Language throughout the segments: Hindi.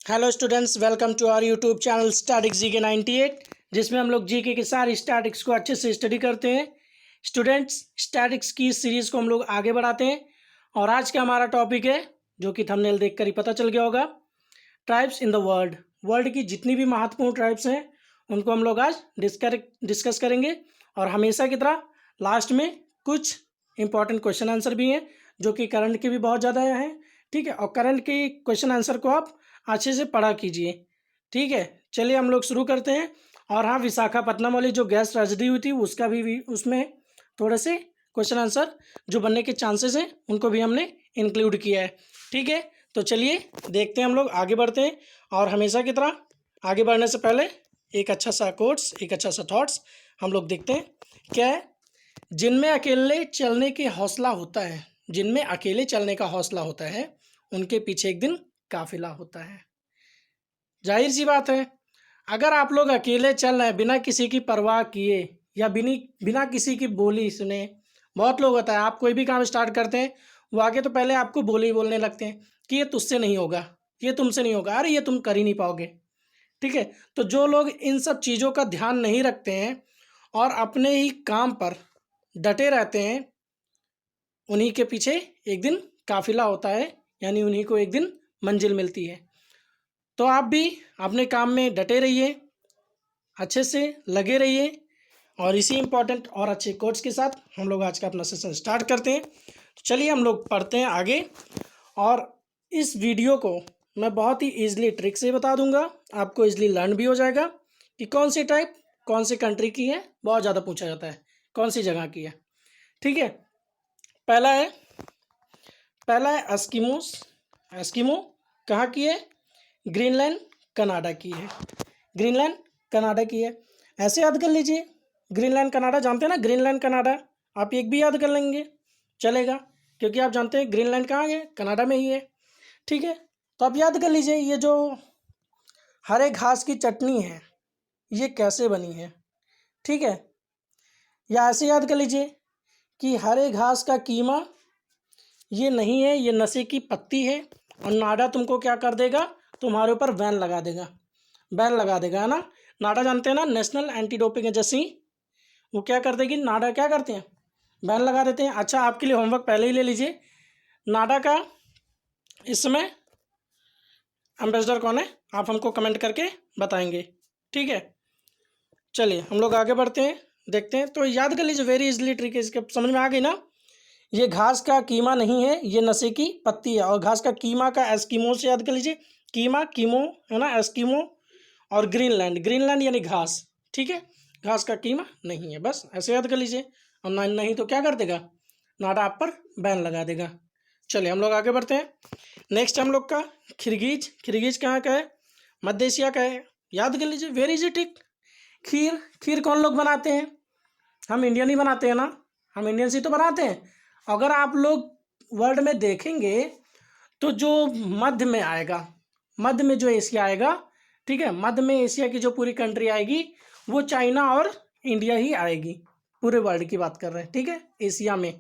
Hello students, welcome to our YouTube channel statics GK 98, जिसमें हम लोग जीके के सारे स्टैटिक्स को अच्छे से स्टडी करते हैं। स्टूडेंट्स, स्टैटिक्स की सीरीज़ को हम लोग आगे बढ़ाते हैं और आज का हमारा टॉपिक है, जो कि थंबनेल देखकर ही पता चल गया होगा, tribes in the world. World की जितनी भी महत्वपूर्ण ट्राइब्स हैं उनको हम लोग आज डिस्कस करेंगे और हमेशा की तरह लास्ट में कुछ इंपॉर्टेंट क्वेश्चन आंसर भी हैं, जो कि करंट के भी बहुत ज़्यादा हैं। ठीक है, और करंट के क्वेश्चन आंसर को आप अच्छे से पढ़ा कीजिए। ठीक है, चलिए हम लोग शुरू करते हैं। और हाँ, विशाखापट्टनम वाली जो गैस ट्रेजेडी हुई थी उसका भी उसमें थोड़े से क्वेश्चन आंसर जो बनने के चांसेस हैं उनको भी हमने इंक्लूड किया है। ठीक है, तो चलिए देखते हैं, हम लोग आगे बढ़ते हैं। और हमेशा की तरह आगे बढ़ने से पहले एक अच्छा सा कोट्स, एक अच्छा सा थॉट्स हम लोग देखते हैं। क्या है? जिनमें अकेले चलने के हौसला होता है, जिनमें अकेले चलने का हौसला होता है, उनके पीछे एक दिन काफिला होता है। जाहिर सी बात है, अगर आप लोग अकेले चल रहे हैं बिना किसी की परवाह किए या बिना किसी की बोली सुने, बहुत लोग होता है आप कोई भी काम स्टार्ट करते हैं, वो आगे तो पहले आपको बोले ही बोलने लगते हैं कि ये तुझसे नहीं होगा, ये तुमसे नहीं होगा, अरे ये तुम कर ही नहीं पाओगे। ठीक है, तो जो लोग इन सब चीज़ों का ध्यान नहीं रखते हैं और अपने ही काम पर डटे रहते हैं, उन्हीं के पीछे एक दिन काफिला होता है, यानी उन्हीं को एक दिन मंजिल मिलती है। तो आप भी अपने काम में डटे रहिए, अच्छे से लगे रहिए और इसी इम्पोर्टेंट और अच्छे कोट्स के साथ हम लोग आज का अपना सेशन स्टार्ट करते हैं। तो चलिए हम लोग पढ़ते हैं आगे। और इस वीडियो को मैं बहुत ही ईजिली ट्रिक से बता दूंगा, आपको ईजिली लर्न भी हो जाएगा कि कौन सी टाइप कौन सी कंट्री की है। बहुत ज़्यादा पूछा जाता है कौन सी जगह की है। ठीक है, पहला है एस्किमोस। एस्किमो कहाँ की है? ग्रीनलैंड कनाडा की है। ग्रीनलैंड कनाडा की है, ऐसे याद कर लीजिए। ग्रीनलैंड कनाडा जानते हैं ना, ग्रीनलैंड कनाडा आप एक भी याद कर लेंगे चलेगा, क्योंकि आप जानते हैं ग्रीनलैंड कहाँ है, कनाडा में ही है। ठीक है, तो आप याद कर लीजिए, ये जो हरे घास की चटनी है ये कैसे बनी है। ठीक है, या ऐसे याद कर लीजिए कि हरे घास का कीमा ये नहीं है, ये नशे की पत्ती है। और नाडा तुमको क्या कर देगा, तुम्हारे ऊपर बैन लगा देगा, बैन लगा देगा, है ना। नाडा जानते हैं ना, नेशनल एंटी डोपिंग एजेंसी, वो क्या कर देगी, नाडा क्या करते हैं, बैन लगा देते हैं। अच्छा, आपके लिए होमवर्क पहले ही ले लीजिए, नाडा का इस समय एम्बेसडर कौन है, आप हमको कमेंट करके बताएंगे। ठीक है, चलिए हम लोग आगे बढ़ते हैं, देखते हैं। तो याद कर लीजिए, वेरी इजिली ट्रिक है, इसके समझ में आ गई ना। ये घास का कीमा नहीं है, ये नशे की पत्ती है। और घास का कीमा का एस्किमो से याद कर लीजिए, कीमा कीमो है ना, एस्किमो। और ग्रीनलैंड, ग्रीनलैंड यानी घास। ठीक है, घास का कीमा नहीं है, बस ऐसे याद कर लीजिए। और नहीं तो क्या कर देगा, नाडा आप पर बैन लगा देगा। चलिए हम लोग आगे बढ़ते हैं। नेक्स्ट हम लोग का खिरगीज। खिरगीज कहाँ का है? मध्य एशिया का है, याद कर लीजिए, वेरी इजी ट्रिक। खीर, खीर कौन लोग बनाते हैं? हम इंडियन ही बनाते हैं ना, हम इंडियंस ही तो बनाते हैं। अगर आप लोग वर्ल्ड में देखेंगे तो जो मध्य में आएगा, मध्य में जो एशिया आएगा, ठीक है, मध्य में एशिया की जो पूरी कंट्री आएगी वो चाइना और इंडिया ही आएगी। पूरे वर्ल्ड की बात कर रहे हैं, ठीक है। एशिया में,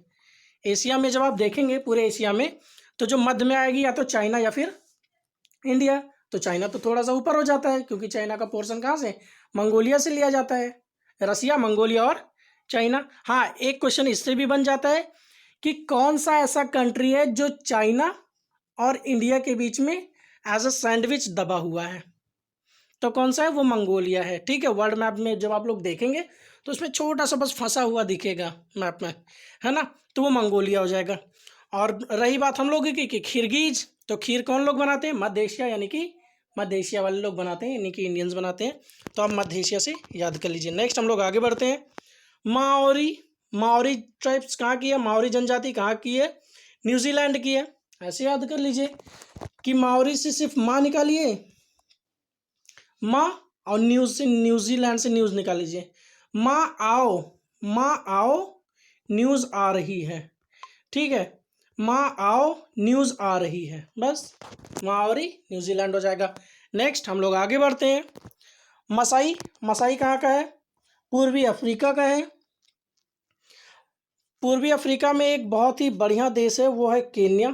एशिया में जब आप देखेंगे पूरे एशिया में, तो जो मध्य में आएगी या तो चाइना या फिर इंडिया। तो चाइना तो थोड़ा सा ऊपर हो जाता है, क्योंकि चाइना का पोर्शन कहाँ से, मंगोलिया से लिया जाता है। रसिया, मंगोलिया और चाइना। हाँ, एक क्वेश्चन इससे भी बन जाता है कि कौन सा ऐसा कंट्री है जो चाइना और इंडिया के बीच में एज अ सैंडविच दबा हुआ है। तो कौन सा है? वो मंगोलिया है। ठीक है, वर्ल्ड मैप में जब आप लोग देखेंगे तो उसमें छोटा सा बस फंसा हुआ दिखेगा मैप में, है ना, तो वो मंगोलिया हो जाएगा। और रही बात हम लोगों की कि खिरगीज, तो खीर कौन लोग बनाते हैं? मध्य एशिया, यानी कि मध्य एशिया वाले लोग बनाते हैं, यानी कि इंडियंस बनाते हैं। तो आप मध्य एशिया से याद कर लीजिए। नेक्स्ट हम लोग आगे बढ़ते हैं। माओरी, माओरी ट्राइब्स कहाँ की है? माओरी जनजाति कहाँ की है? न्यूजीलैंड की है। ऐसे याद कर लीजिए कि माओरी से सिर्फ माँ निकालिए, माँ, और न्यूज से, न्यूजीलैंड से न्यूज निकाल लीजिए। माँ आओ, माँ आओ, न्यूज आ रही है। ठीक है, माँ आओ, न्यूज आ रही है, बस माओरी न्यूजीलैंड हो जाएगा। नेक्स्ट हम लोग आगे बढ़ते हैं। मसाई, मसाई कहाँ का है? पूर्वी अफ्रीका का है। पूर्वी अफ्रीका में एक बहुत ही बढ़िया देश है, वो है केन्या।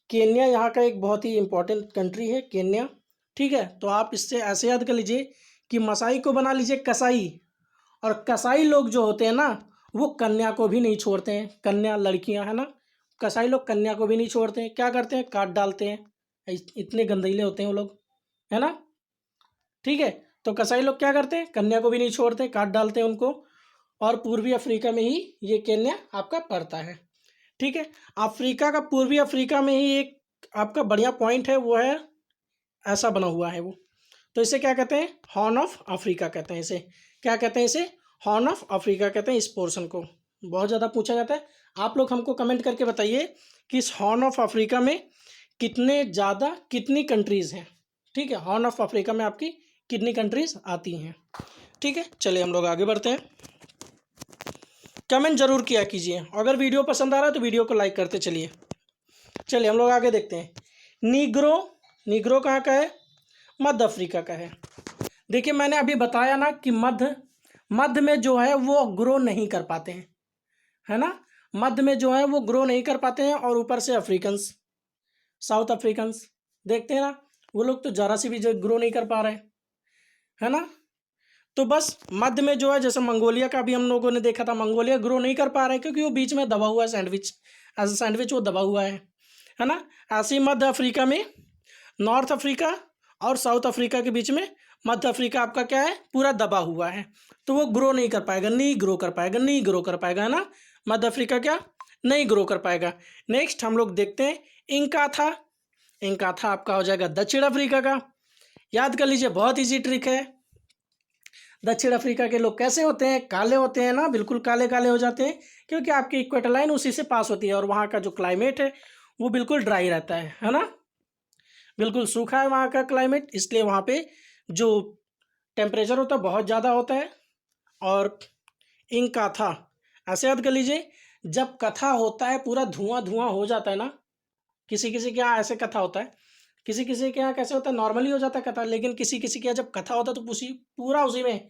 केन्या यहाँ का एक बहुत ही इम्पोर्टेंट कंट्री है केन्या। ठीक है, तो आप इससे ऐसे याद कर लीजिए कि मसाई को बना लीजिए कसाई, और कसाई लोग जो होते हैं ना वो कन्या को भी नहीं छोड़ते हैं। कन्या लड़कियां है ना, कसाई लोग कन्या को भी नहीं छोड़ते हैं। क्या करते हैं, काट डालते हैं। इतने गंदीले होते हैं वो लोग, है ना। ठीक है, तो कसाई लोग क्या करते हैं, कन्या को भी नहीं छोड़ते, काट डालते हैं उनको। और पूर्वी अफ्रीका में ही ये केन्या आपका पड़ता है। ठीक है, अफ्रीका का पूर्वी अफ्रीका में ही एक आपका बढ़िया पॉइंट है, वो है ऐसा बना हुआ है वो। तो इसे क्या कहते हैं, हॉर्न ऑफ अफ्रीका कहते हैं। इसे क्या कहते हैं, इसे हॉर्न ऑफ अफ्रीका कहते हैं। इस पोर्शन को बहुत ज़्यादा पूछा जाता है। आप लोग हमको कमेंट करके बताइए कि इस हॉर्न ऑफ अफ्रीका में कितनी कंट्रीज़ हैं। ठीक है, हॉर्न ऑफ अफ्रीका में आपकी कितनी कंट्रीज़ आती हैं। ठीक है, चलिए हम लोग आगे बढ़ते हैं। कमेंट जरूर किया कीजिए, अगर वीडियो पसंद आ रहा है तो वीडियो को लाइक करते चलिए। चलिए हम लोग आगे देखते हैं। नीग्रो कहाँ का है, मध्य अफ्रीका का है। देखिए मैंने अभी बताया ना कि मध्य में जो है वो ग्रो नहीं कर पाते हैं, है ना। मध्य में जो है वो ग्रो नहीं कर पाते हैं, और ऊपर से अफ्रीकन्स, साउथ अफ्रीकन्स देखते हैं ना, वो लोग तो जरा सी भी जो ग्रो नहीं कर पा रहे हैं, है ना। तो बस मध्य में जो है, जैसे मंगोलिया का भी हम लोगों ने देखा था, मंगोलिया ग्रो नहीं कर पा रहे हैं क्योंकि वो बीच में दबा हुआ है, सैंडविच एज अ सैंडविच वो दबा हुआ है ना। ऐसे ही मध्य अफ्रीका में नॉर्थ अफ्रीका और साउथ अफ्रीका के बीच में मध्य अफ्रीका आपका क्या है, पूरा दबा हुआ है, तो वो ग्रो नहीं कर पाएगा, नहीं ग्रो कर पाएगा, है ना। मध्य अफ्रीका क्या नहीं ग्रो कर पाएगा। नेक्स्ट हम लोग देखते हैं इंकाथा आपका हो जाएगा दक्षिण अफ्रीका का। याद कर लीजिए, बहुत ईजी ट्रिक है। दक्षिण अफ्रीका के लोग कैसे होते हैं, काले होते हैं ना, बिल्कुल काले काले हो जाते हैं, क्योंकि आपकी इक्वेटर लाइन उसी से पास होती है, और वहाँ का जो क्लाइमेट है वो बिल्कुल ड्राई रहता है ना, बिल्कुल सूखा है वहाँ का क्लाइमेट, इसलिए वहाँ पे जो टेम्परेचर होता है बहुत ज़्यादा होता है। और इंकाथा ऐसे याद कर लीजिए, जब कथा होता है पूरा धुआं धुआं हो जाता है ना, किसी किसी के यहाँ ऐसे कथा होता है, किसी किसी के यहाँ कैसे होता है, नॉर्मली हो जाता है कथा, लेकिन किसी किसी के यहाँ जब कथा होता है तो उसी में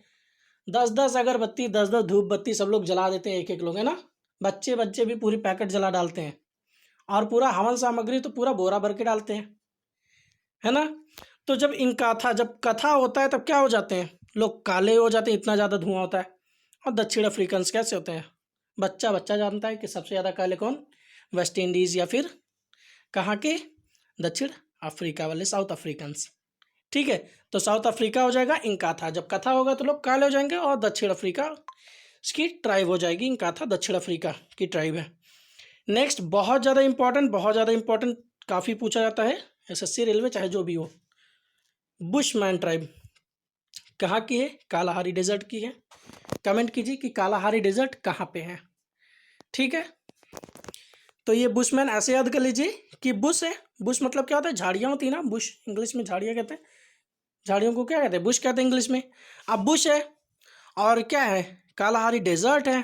10-10 अगरबत्ती, 10-10 धूप बत्ती सब लोग जला देते हैं, एक एक लोग, है ना। बच्चे भी पूरी पैकेट जला डालते हैं, और पूरा हवन सामग्री तो पूरा बोरा भर के डालते हैं, है ना। तो जब कथा होता है तब क्या हो जाते हैं, लोग काले हो जाते हैं, इतना ज़्यादा धुआं होता है। और दक्षिण अफ्रीकन्स कैसे होते हैं, बच्चा जानता है कि सबसे ज़्यादा काले कौन, वेस्ट इंडीज़ या फिर कहाँ के, दक्षिण अफ्रीका वाले साउथ अफ्रीकन्स। ठीक है, तो साउथ अफ्रीका हो जाएगा इंकाथा, जब कथा होगा तो लोग काले हो जाएंगे, और दक्षिण अफ्रीका इसकी ट्राइब हो जाएगी, इंकाथा दक्षिण अफ्रीका की ट्राइब है। नेक्स्ट बहुत ज़्यादा इंपॉर्टेंट काफ़ी पूछा जाता है, एसएससी रेलवे चाहे जो भी हो। बुशमैन ट्राइब कहाँ की है, कालाहारी डेजर्ट की है। कमेंट कीजिए कि कालाहारी डेजर्ट कहाँ पे है। ठीक है, तो ये बुशमैन ऐसे याद कर लीजिए कि बुश है, बुश मतलब क्या होता है, झाड़ियाँ होती है ना, बुश इंग्लिश में झाड़ियाँ कहते हैं, झाड़ियों को क्या कहते हैं, बुश कहते हैं इंग्लिश में। अब बुश है और क्या है, कालाहारी डेजर्ट है।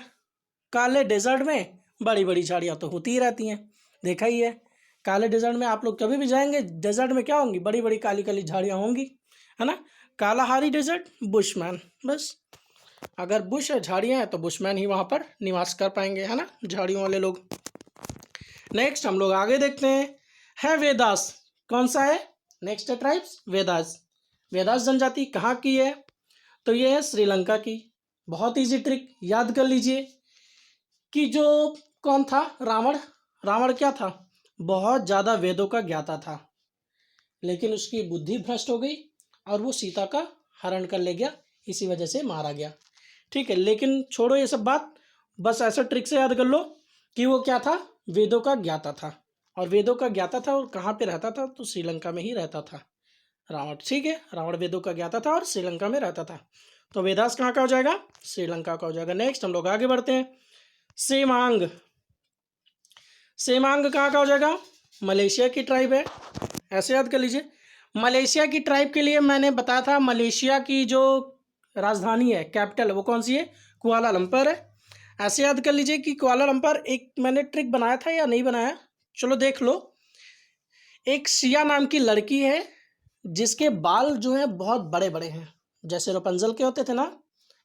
काले डेजर्ट में बड़ी बड़ी झाड़ियाँ तो होती ही रहती हैं, देखा ही है। काले डेजर्ट में आप लोग कभी भी जाएंगे, डेजर्ट में क्या होंगी, बड़ी बड़ी काली काली झाड़ियाँ होंगी, है ना। कालाहारी डेजर्ट, बुशमैन, बस अगर बुश है झाड़ियाँ हैं तो बुशमैन ही वहाँ पर निवास कर पाएंगे, है ना, झाड़ियों वाले लोग। नेक्स्ट हम लोग आगे देखते हैं, है वेदास, कौन सा है, नेक्स्ट है ट्राइब्स वेदास जनजाति कहाँ की है, तो ये है श्रीलंका की। बहुत इजी ट्रिक याद कर लीजिए कि जो कौन था, रावण क्या था, बहुत ज़्यादा वेदों का ज्ञाता था, लेकिन उसकी बुद्धि भ्रष्ट हो गई और वो सीता का हरण कर ले गया, इसी वजह से मारा गया। ठीक है, लेकिन छोड़ो ये सब बात, बस ऐसा ट्रिक से याद कर लो कि वो क्या था, वेदों का ज्ञाता था, और वेदों का ज्ञाता था, और कहाँ पे रहता था, तो श्रीलंका में ही रहता था रावण। ठीक है, रावण वेदों का ज्ञाता था और श्रीलंका में रहता था, तो वेदास कहाँ का हो जाएगा, श्रीलंका का हो जाएगा। नेक्स्ट हम लोग आगे बढ़ते हैं, सेमांग कहाँ का हो जाएगा, मलेशिया की ट्राइब है, ऐसे याद कर लीजिए। मलेशिया की ट्राइब के लिए मैंने बताया था, मलेशिया की जो राजधानी है, कैपिटल है, वो कौन सी है, कुआलालंपुर है। ऐसे याद कर लीजिए कि कुआलालंपुर, एक मैंने ट्रिक बनाया था या नहीं बनाया, चलो देख लो। एक सिया नाम की लड़की है जिसके बाल जो हैं बहुत बड़े बड़े हैं, जैसे रपुंजल के होते थे ना,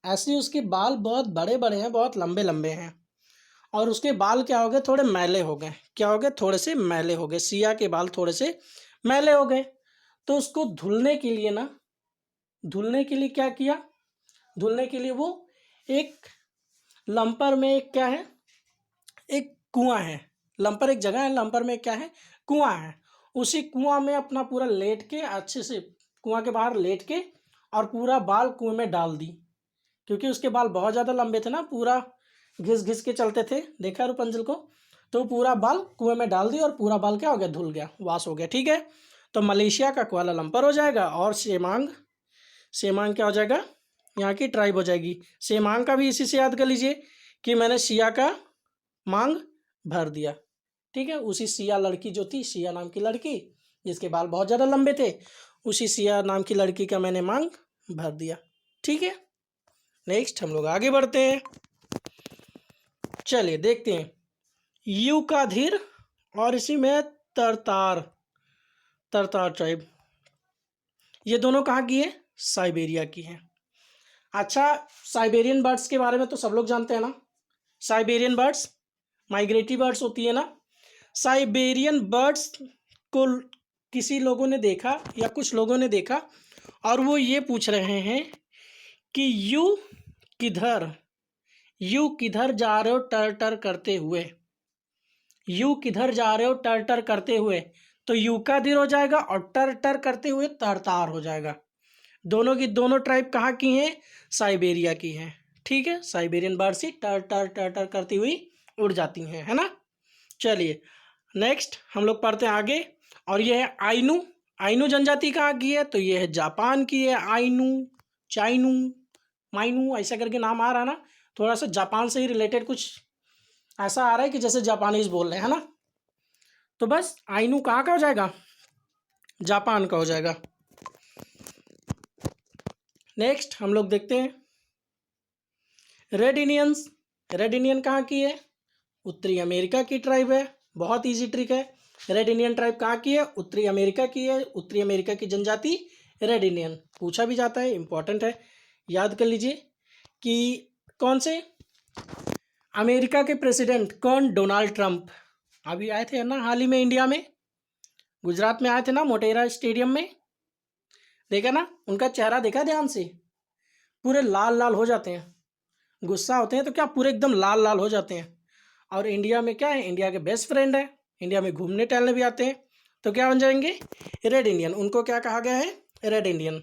ऐसे ही उसके बाल बहुत बड़े बड़े हैं, बहुत लंबे लंबे हैं, और उसके बाल क्या हो गए, थोड़े मैले हो गए। क्या हो गए, थोड़े से मैले हो गए, सिया के बाल थोड़े से मैले हो गए। तो उसको धुलने के लिए ना, धुलने के लिए क्या किया, धुलने के लिए वो एक लंपर में, एक क्या है, एक कुआं है। लंपर एक जगह है, लंपर में क्या है, कुआं है। उसी कुआं में अपना पूरा लेट के, अच्छे से कुआं के बाहर लेट के, और पूरा बाल कुएं में डाल दी। क्योंकि उसके बाल बहुत ज़्यादा लंबे थे ना, पूरा घिस घिस के चलते थे, देखा रूपंजल को। तो पूरा बाल कुएं में डाल दी और पूरा बाल क्या हो गया, धुल गया, वाश हो गया। ठीक है, तो मलेशिया का कुआलालंपर हो जाएगा और सेमांग, सेमांग क्या हो जाएगा, यहाँ की ट्राइब हो जाएगी। सेमांग का भी इसी से याद कर लीजिए कि मैंने सिया का मांग भर दिया। ठीक है, उसी सिया लड़की जो थी, सिया नाम की लड़की जिसके बाल बहुत ज़्यादा लंबे थे, उसी सिया नाम की लड़की का मैंने मांग भर दिया। ठीक है, नेक्स्ट हम लोग आगे बढ़ते हैं। चलिए देखते हैं, यू का धीर और इसी में तरतार, तरतार ट्राइब, ये दोनों कहाँ की है, साइबेरिया की है। अच्छा, साइबेरियन बर्ड्स के बारे में तो सब लोग जानते हैं ना, साइबेरियन बर्ड्स माइग्रेटरी बर्ड्स होती है ना। साइबेरियन बर्ड्स को किसी लोगों ने देखा या कुछ लोगों ने देखा, और वो ये पूछ रहे हैं कि किधर यू किधर जा रहे हो टर टर करते हुए, यू किधर जा रहे हो टर टर करते हुए। तो यू का धीर हो जाएगा और टर टर करते हुए तरतार हो जाएगा। दोनों की दोनों ट्राइब कहाँ की हैं, साइबेरिया की हैं। ठीक है, साइबेरियन बर्ड्स ही टर टर टर टर करती हुई उड़ जाती हैं, है ना। चलिए नेक्स्ट हम लोग पढ़ते हैं आगे, और ये है आइनू। आइनू जनजाति कहाँ की है, तो ये है जापान की है। आइनू, चाइनू, माइनू, ऐसा करके नाम आ रहा है ना, थोड़ा सा जापान से ही रिलेटेड कुछ ऐसा आ रहा है कि जैसे जापानीज बोल रहे हैं, है ना। तो बस आइनू कहाँ का हो जाएगा, जापान का हो जाएगा। नेक्स्ट हम लोग देखते हैं रेड इंडियंस। रेड इंडियन कहाँ की है, उत्तरी अमेरिका की ट्राइब है। बहुत इजी ट्रिक है, रेड इंडियन ट्राइब कहाँ की है, उत्तरी अमेरिका की है। उत्तरी अमेरिका की जनजाति रेड इंडियन, पूछा भी जाता है, इंपॉर्टेंट है, याद कर लीजिए। कि कौन से अमेरिका के प्रेसिडेंट कौन, डोनाल्ड ट्रंप, अभी आए थे ना हाल ही में इंडिया में, गुजरात में आए थे ना, मोटेरा स्टेडियम में, देखा ना उनका चेहरा, देखा ध्यान से, पूरे लाल लाल हो जाते हैं, गुस्सा होते हैं तो क्या पूरे एकदम लाल लाल हो जाते हैं। और इंडिया में क्या है, इंडिया के बेस्ट फ्रेंड है, इंडिया में घूमने टहलने भी आते हैं, तो क्या बन जाएंगे, रेड इंडियन। उनको क्या कहा गया है, रेड इंडियन।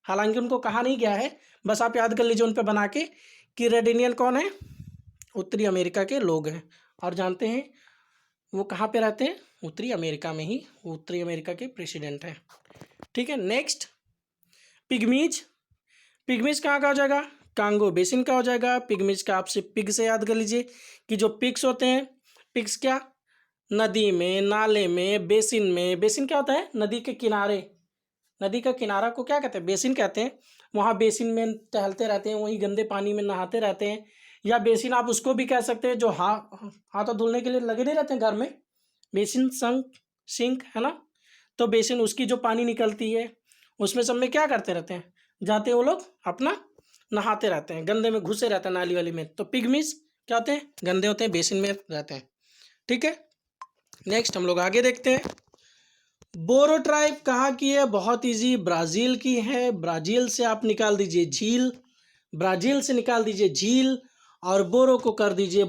हालांकि उनको कहा नहीं गया है, बस आप याद कर लीजिए उन पर बना के कि रेड इंडियन कौन है, उत्तरी अमेरिका के लोग हैं। और जानते हैं वो कहाँ पे रहते हैं, उत्तरी अमेरिका में ही, उत्तरी अमेरिका के प्रेसिडेंट हैं। ठीक है, नेक्स्ट पिग्मीज। पिग्मीज कहाँ का हो जाएगा, कांगो बेसिन का हो जाएगा। पिग्मीज का आपसे पिग से याद कर लीजिए कि जो पिग्स होते हैं, पिग्स क्या, नदी में, नाले में, बेसिन में। बेसिन क्या होता है, नदी के किनारे, नदी का किनारा को क्या कहते हैं, बेसिन कहते हैं। वहाँ बेसिन में टहलते रहते हैं, वहीं गंदे पानी में नहाते रहते हैं। या बेसिन आप उसको भी कह सकते हैं जो हाथ धुलने के लिए लगे नहीं रहते हैं घर में, बेसिन, सिंक, है ना। तो बेसिन, उसकी जो पानी निकलती है उसमें सब में क्या करते रहते हैं, जाते वो लोग अपना नहाते रहते हैं, गंदे में घुसे रहते हैं नाली वाली में। तो पिग्मीज क्या होते हैं, गंदे होते हैं, बेसिन में रहते हैं। ठीक है, नेक्स्ट हम लोग आगे देखते हैं। बोरो ट्राइब कहाँ की है, बहुत इजी, ब्राज़ील की है। ब्राज़ील से आप निकाल दीजिए झील, ब्राज़ील से निकाल दीजिए झील, और बोरो को कर दीजिए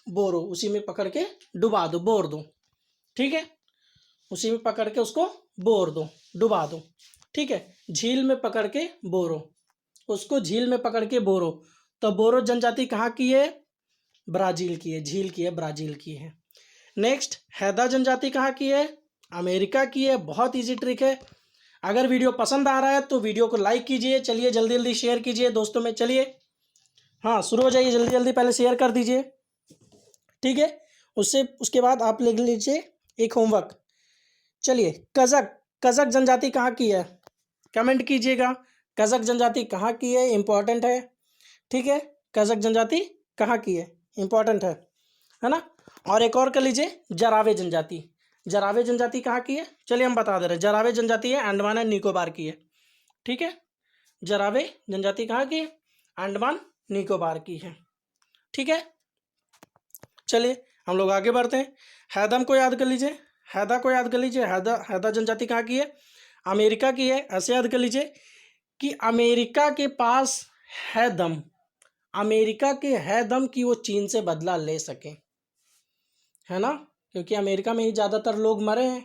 बोरो, उसी में पकड़ के डुबा दो, बोर दो। ठीक है, उसी में पकड़ के उसको बोर दो, डुबा दो। ठीक है, झील में पकड़ के बोरो, उसको झील में पकड़ के बोरो। तो बोरो जनजाति कहाँ की है, ब्राज़ील की है, झील की है, ब्राज़ील की है। नेक्स्ट हैदा जनजाति कहाँ की है, अमेरिका की है। बहुत इजी ट्रिक है। अगर वीडियो पसंद आ रहा है तो वीडियो को लाइक कीजिए, चलिए जल्दी जल्दी शेयर कीजिए दोस्तों में। चलिए हाँ, शुरू हो जाइए, जल्दी जल्दी पहले शेयर कर दीजिए। ठीक है, उसके बाद आप लिख लीजिए एक होमवर्क। चलिए कज़क, कज़क जनजाति कहाँ की है, कमेंट कीजिएगा, कज़क जनजाति कहाँ की है, इंपॉर्टेंट है। ठीक है, कज़क जनजाति कहाँ की है, इंपॉर्टेंट है ना। और एक और कर लीजिए, जरावे जनजाति, जरावे जनजाति कहाँ की है, चलिए हम बता दे रहे हैं। जरावे जनजाति है अंडमान एंड निकोबार की है। ठीक है, जरावे जनजाति कहाँ की है, अंडमान निकोबार की है। ठीक है, चलिए हम लोग आगे बढ़ते हैं। हैदम को याद कर लीजिए, हैदा को याद कर लीजिए। हैदा हैदा जनजाति कहाँ की है? अमेरिका की है। ऐसे याद कर लीजिए कि अमेरिका के पास है दम, अमेरिका के है दम कि वो चीन से बदला ले सके, है ना, क्योंकि अमेरिका में ही ज़्यादातर लोग मरे हैं,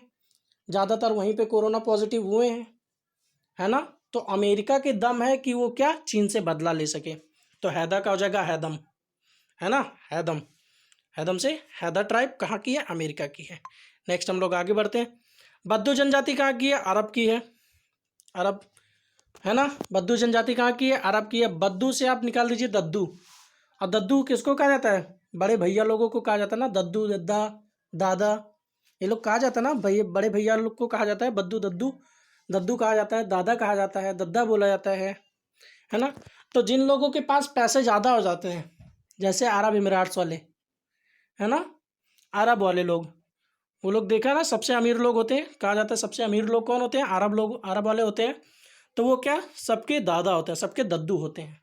ज़्यादातर वहीं पे कोरोना पॉजिटिव हुए हैं, है ना। तो अमेरिका के दम है कि वो क्या चीन से बदला ले सके। तो हैदा का हो जाएगा हैदम, है ना, हैदम। हैदम से हैदा ट्राइब कहाँ की है? अमेरिका की है। नेक्स्ट हम लोग आगे बढ़ते हैं। बद्दू जनजाति कहाँ की है? अरब की है, अरब, है ना। बद्दू जनजाति कहाँ की है? अरब की है। बद्दू से आप निकाल दीजिए दद्दू, और दद्दू किसको कहा जाता है? बड़े भैया लोगों को कहा जाता है ना, दद्दू दद्दा दादा, ये लोग कहा जाता है ना, भैया बड़े भैया लोग को कहा जाता है बद्दू दद्दू, दद्दू कहा जाता है, दादा कहा जाता है, दद्दा बोला जाता है ना। तो जिन लोगों के पास पैसे ज़्यादा हो जाते हैं, जैसे अरब इमिराट्स वाले, है ना, अरब वाले लोग, वो लोग देखा ना सबसे अमीर लोग होते हैं, कहा जाता है सबसे अमीर लोग कौन होते हैं? अरब लोग, अरब वाले होते हैं। तो वो क्या सबके दादा होते हैं, सबके दद्दू होते हैं,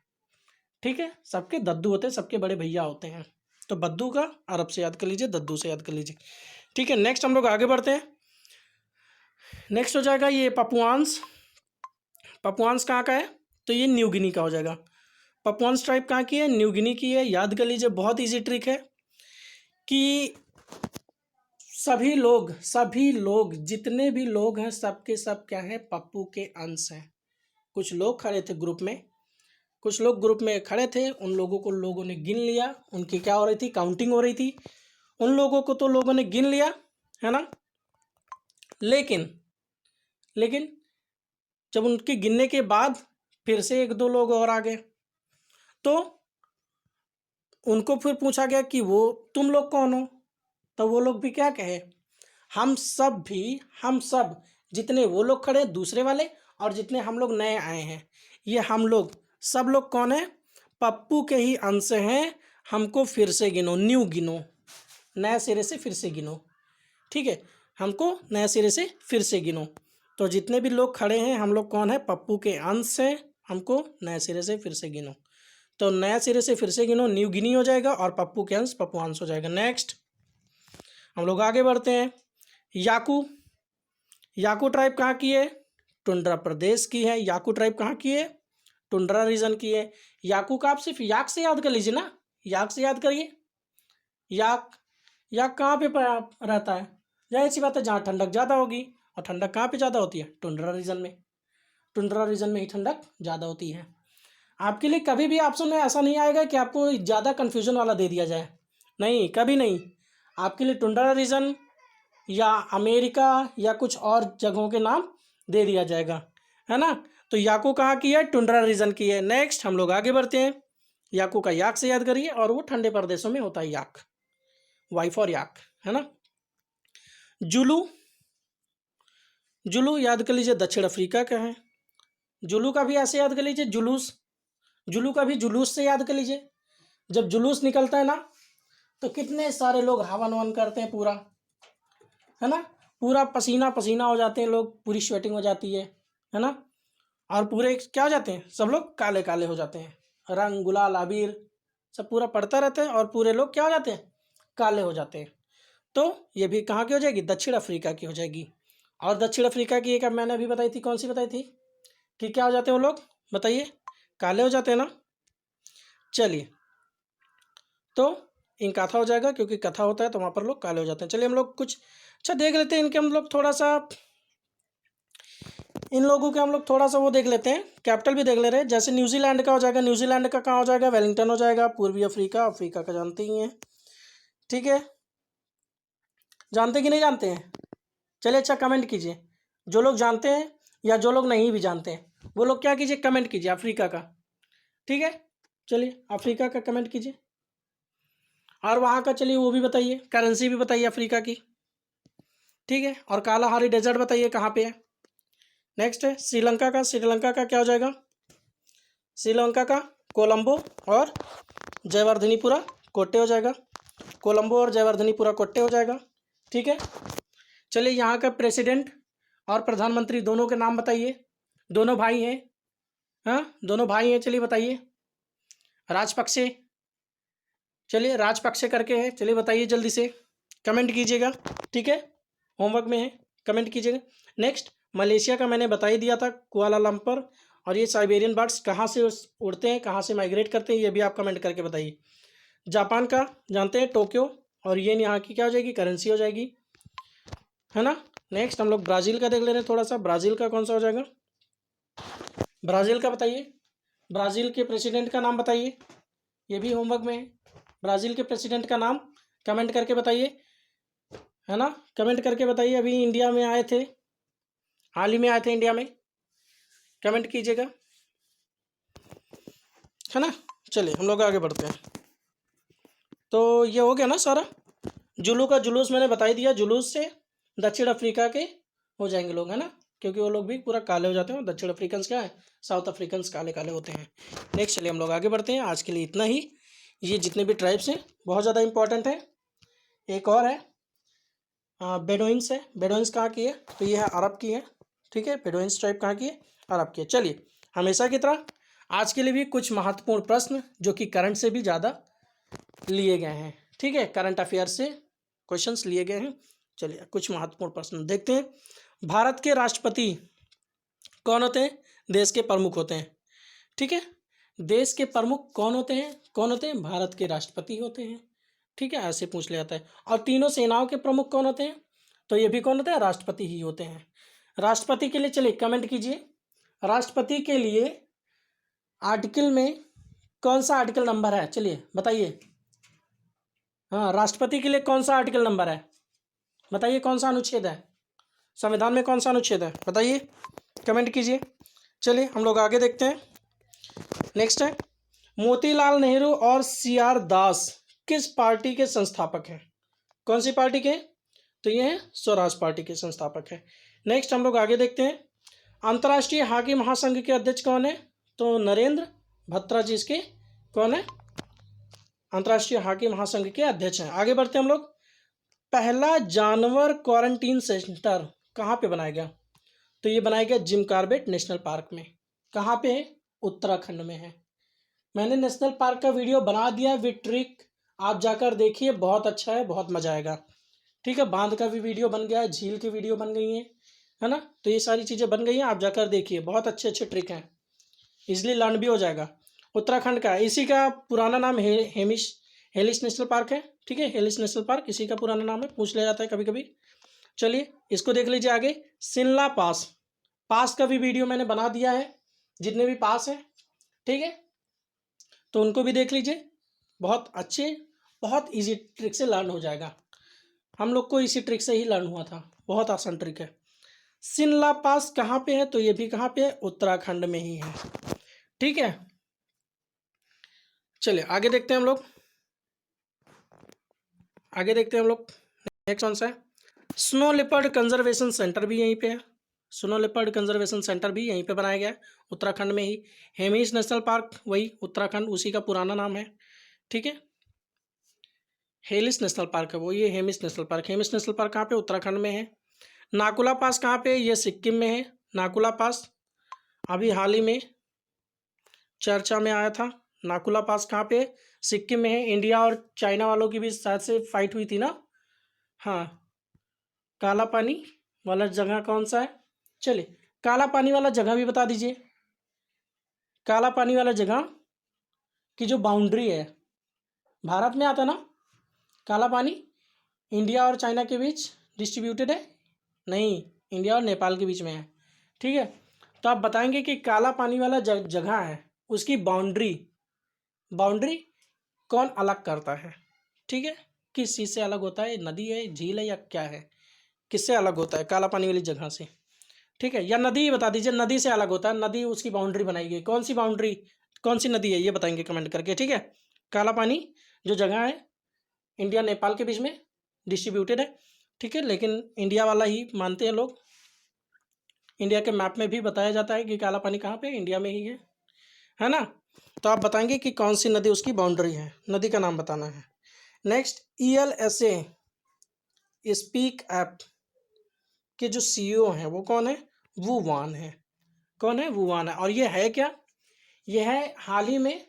ठीक है, सबके दद्दू होते हैं, सबके बड़े भैया होते हैं। तो बद्दू का अरब से याद कर लीजिए, दद्दू से याद कर लीजिए, ठीक है। नेक्स्ट हम लोग आगे बढ़ते हैं। नेक्स्ट हो जाएगा ये पपुआन्स। पपुआन्स कहाँ का है? तो ये न्यू गिनी का हो जाएगा। पपुआन्स ट्राइब कहाँ की है? न्यू गिनी की है। याद कर लीजिए, बहुत ईजी ट्रिक है कि सभी लोग जितने भी लोग हैं सबके सब क्या है? पप्पू के अंश हैं। कुछ लोग खड़े थे ग्रुप में, कुछ लोग ग्रुप में खड़े थे, उन लोगों को लोगों ने गिन लिया, उनकी क्या हो रही थी? काउंटिंग हो रही थी, उन लोगों को तो लोगों ने गिन लिया, है ना। लेकिन लेकिन जब उनके गिनने के बाद फिर से एक दो लोग और आ गए, तो उनको फिर पूछा गया कि वो तुम लोग कौन हो? तो वो लोग भी क्या कहे? हम सब जितने वो लोग खड़े दूसरे वाले और जितने हम लोग नए आए हैं, ये हम लोग सब लोग कौन है? पप्पू के ही अंश हैं। हमको फिर से गिनो, न्यू गिनो, नए सिरे से फिर से गिनो, ठीक है, हमको नए सिरे से फिर से गिनो। तो जितने भी लोग खड़े हैं हम लोग कौन है? पप्पू के अंश हैं, हमको नए सिरे से फिर से गिनो। तो नए सिरे से फिर से गिनो न्यू गिनी हो जाएगा, और पप्पू के अंश पप्पू अंश हो जाएगा। नेक्स्ट हम लोग आगे बढ़ते हैं। याकू, याकू ट्राइब कहाँ की है? टुंड्रा प्रदेश की है। याकू ट्राइब कहाँ की है? टुंड्रा रीजन की है। याकू का आप सिर्फ याक से याद कर लीजिए ना, याक से याद करिए। याक, याक कहाँ पे रहता है? जाहिर सी बात है जहाँ ठंडक ज़्यादा होगी, और ठंडक कहाँ पे ज़्यादा होती है? टुंड्रा रीजन में, टुंड्रा रीजन में ही ठंडक ज़्यादा होती है। आपके लिए कभी भी ऑप्शन में ऐसा नहीं आएगा कि आपको ज़्यादा कन्फ्यूजन वाला दे दिया जाए, नहीं, कभी नहीं। आपके लिए टुंड्रा रीजन या अमेरिका या कुछ और जगहों के नाम दे दिया जाएगा, है ना। तो याकू कहाँ की है? टुंड्रा रीजन की है। नेक्स्ट हम लोग आगे बढ़ते हैं। याकू का याक से याद करिए, और वो ठंडे प्रदेशों में होता है याक, वाई फॉर याक, है ना। जुलू, जुलू याद कर लीजिए, दक्षिण अफ्रीका का है। जुलू का भी ऐसे याद कर लीजिए, जुलूस, जुलू का भी जुलूस से याद कर लीजिए। जब जुलूस निकलता है ना, तो कितने सारे लोग हवन वन करते हैं पूरा, है ना, पूरा पसीना पसीना हो जाते हैं लोग, पूरी स्वेटिंग हो जाती है ना। और पूरे क्या हो जाते हैं? सब लोग काले काले हो जाते हैं, रंग गुलाल अबीर सब पूरा पड़ता रहता है, और पूरे लोग क्या हो जाते हैं? काले हो जाते हैं। तो ये भी कहाँ की हो जाएगी? दक्षिण अफ्रीका की हो जाएगी। और दक्षिण अफ्रीका की एक अब मैंने अभी बताई थी, कौन सी बताई थी कि क्या हो जाते हैं वो लोग? बताइए, काले हो जाते हैं ना। चलिए, तो इन कथा हो जाएगा, क्योंकि कथा होता है तो वहाँ पर लोग काले हो जाते हैं। चलिए हम लोग कुछ अच्छा देख लेते हैं इनके, हम लोग थोड़ा सा इन लोगों के हम लोग थोड़ा सा वो देख लेते हैं, कैपिटल भी देख ले रहे हैं। जैसे न्यूजीलैंड का हो जाएगा, न्यूजीलैंड का कहाँ हो जाएगा? वेलिंगटन हो जाएगा। पूर्वी अफ्रीका, अफ्रीका का जानते ही हैं, ठीक है, जानते कि नहीं जानते हैं? चलिए अच्छा कमेंट कीजिए, जो लोग जानते हैं या जो लोग नहीं भी जानते हैं वो लोग क्या कीजिए? कमेंट कीजिए अफ्रीका का, ठीक है। चलिए अफ्रीका का कमेंट कीजिए, और वहाँ का चलिए वो भी बताइए, करेंसी भी बताइए अफ्रीका की, ठीक है। और कालाहारी डेजर्ट बताइए कहाँ पे है। नेक्स्ट है श्रीलंका का, श्रीलंका का क्या हो जाएगा? श्रीलंका का कोलंबो और जयवर्धनीपुरा कोट्टे हो जाएगा, कोलंबो और जयवर्धनीपुरा कोट्टे हो जाएगा, ठीक है। चलिए यहाँ का प्रेसिडेंट और प्रधानमंत्री दोनों के नाम बताइए, दोनों भाई हैं, हाँ दोनों भाई हैं, चलिए बताइए। राजपक्षे, चलिए राजपक्षे करके है, चलिए बताइए जल्दी से, कमेंट कीजिएगा, ठीक है, होमवर्क में है, कमेंट कीजिएगा। नेक्स्ट मलेशिया का मैंने बता ही दिया था, कुआलालंपुर। और ये साइबेरियन बर्ड्स कहाँ से उड़ते हैं, कहाँ से माइग्रेट करते हैं, ये भी आप कमेंट करके बताइए। जापान का जानते हैं, टोक्यो, और ये यहाँ की क्या हो जाएगी, करेंसी हो जाएगी, है ना। नेक्स्ट हम लोग ब्राज़ील का देख ले रहे हैं थोड़ा सा, ब्राज़ील का कौन सा हो जाएगा, ब्राज़ील का बताइए, ब्राज़ील के प्रेसिडेंट का नाम बताइए, ये भी होमवर्क में है। ब्राज़ील के प्रेसिडेंट का नाम कमेंट करके बताइए, है ना, कमेंट करके बताइए। अभी इंडिया में आए थे, हाल ही में आए थे इंडिया में, कमेंट कीजिएगा, है ना। चलिए हम लोग आगे बढ़ते हैं। तो ये हो गया ना सारा। जुलू का जुलूस मैंने बता ही दिया, जुलूस से दक्षिण अफ्रीका के हो जाएंगे लोग, है ना, क्योंकि वो लोग भी पूरा काले हो जाते हैं। दक्षिण अफ्रीकन क्या है, साउथ अफ्रीकन्स काले काले होते हैं। नेक्स्ट चलिए हम लोग आगे बढ़ते हैं। आज के लिए इतना ही। ये जितने भी ट्राइब्स हैं बहुत ज़्यादा इंपॉर्टेंट है। एक और है बेडोइंस है। बेडोइंस कहाँ की है, तो ये है अरब की है, ठीक है। बेडोइंस ट्राइब कहाँ की है, अरब की है। चलिए हमेशा की तरह आज के लिए भी कुछ महत्वपूर्ण प्रश्न जो कि करंट से भी ज़्यादा लिए गए हैं, ठीक है, करंट अफेयर से क्वेश्चंस लिए गए हैं। चलिए कुछ महत्वपूर्ण प्रश्न देखते हैं। भारत के राष्ट्रपति कौन होते हैं, देश के प्रमुख होते हैं, ठीक है। देश के प्रमुख कौन होते हैं, कौन होते हैं, भारत के राष्ट्रपति होते हैं, ठीक है, ऐसे पूछ लिया जाता है। और तीनों सेनाओं के प्रमुख कौन होते हैं, तो ये भी कौन होते हैं, राष्ट्रपति ही होते हैं। राष्ट्रपति के लिए चलिए कमेंट कीजिए, राष्ट्रपति के लिए आर्टिकल में कौन सा आर्टिकल नंबर है, चलिए बताइए। हाँ, राष्ट्रपति के लिए कौन सा आर्टिकल नंबर है, बताइए, कौन सा अनुच्छेद है, संविधान में कौन सा अनुच्छेद है, बताइए, कमेंट कीजिए। चलिए हम लोग आगे देखते हैं। नेक्स्ट है मोतीलाल नेहरू और CR दास किस पार्टी के संस्थापक हैं, कौन सी पार्टी के, तो ये हैं स्वराज पार्टी के संस्थापक हैं। नेक्स्ट हम लोग आगे देखते हैं। अंतर्राष्ट्रीय हॉकी महासंघ के अध्यक्ष कौन है, तो नरेंद्र भत्रा जी इसके कौन है, अंतर्राष्ट्रीय हॉकी महासंघ के अध्यक्ष हैं। आगे बढ़ते हैं हम लोग। पहला जानवर क्वारंटीन सेंटर कहाँ पे बनाया गया, तो ये बनाया गया जिम कॉर्बेट नेशनल पार्क में। कहाँ पे है, उत्तराखंड में है। मैंने नेशनल पार्क का वीडियो बना दिया है विद ट्रिक, आप जाकर देखिए, बहुत अच्छा है, बहुत मजा आएगा, ठीक है। बांध का भी वीडियो बन गया है, झील की वीडियो बन गई है ना, तो ये सारी चीज़ें बन गई हैं, आप जाकर देखिए, बहुत अच्छे अच्छे ट्रिक हैं, इजिली लर्न भी हो जाएगा। उत्तराखंड का इसी का पुराना नाम हेलिस नेशनल पार्क है, ठीक है, हेलिस नेशनल पार्क इसी का पुराना नाम है, पूछ लिया जाता है कभी कभी। चलिए इसको देख लीजिए आगे। शिमला पास, पास का भी वीडियो मैंने बना दिया है, जितने भी पास हैं, ठीक है, तो उनको भी देख लीजिए, बहुत अच्छे, बहुत इजी ट्रिक से लर्न हो जाएगा। हम लोग को इसी ट्रिक से ही लर्न हुआ था, बहुत आसान ट्रिक है। शिमला पास कहाँ पे है, तो ये भी कहाँ पे है, उत्तराखंड में ही है, ठीक है। चलिए आगे देखते हैं हम लोग, आगे देखते हैं हम लोग। नेक्स्ट कौन सा है, स्नो लेपर्ड कंजर्वेशन सेंटर भी यहीं पे है, स्नो लेपर्ड कंजर्वेशन सेंटर भी यहीं पे बनाया गया है, उत्तराखंड में ही। हेमिस नेशनल पार्क वही उत्तराखंड, उसी का पुराना नाम है, ठीक है। हेलिस नेशनल पार्क है वो, ये Hemis national park, Hemis national park कहाँ पे, उत्तराखंड में है। नाकुला पास कहाँ पे, ये सिक्किम में है, नाकुला पास अभी हाल ही में चर्चा में आया था। नाकुला पास कहाँ पे, सिक्किम में है। इंडिया और चाइना वालों की भी शायद से फाइट हुई थी ना, हाँ। काला पानी वाला जगह कौन सा है, चलिए काला पानी वाला जगह भी बता दीजिए। काला पानी वाला जगह की जो बाउंड्री है, भारत में आता ना काला पानी, इंडिया और चाइना के बीच डिस्ट्रीब्यूटेड है, नहीं, इंडिया और नेपाल के बीच में है, ठीक है। तो आप बताएंगे कि काला पानी वाला जगह है, उसकी बाउंड्री कौन अलग करता है, ठीक है, किस चीज़ से अलग होता है, नदी है, झील है, या क्या है, किससे अलग होता है काला पानी वाली जगह से, ठीक है। या नदी बता दीजिए, नदी से अलग होता है, नदी उसकी बाउंड्री बनाई गई, कौन सी बाउंड्री, कौन सी नदी है, ये बताएंगे कमेंट करके, ठीक है। काला पानी जो जगह है इंडिया नेपाल के बीच में डिस्ट्रीब्यूटेड है, ठीक है, लेकिन इंडिया वाला ही मानते हैं लोग। इंडिया के मैप में भी बताया जाता है कि काला पानी कहाँ पे, इंडिया में ही है ना। तो आप बताएंगे कि कौन सी नदी उसकी बाउंड्री है, नदी का नाम बताना है। नेक्स्ट ELSA स्पीक ऐप के जो CEO हैं वो कौन है, वू वान है, कौन है, वू वान है। और ये है क्या, ये है हाल ही में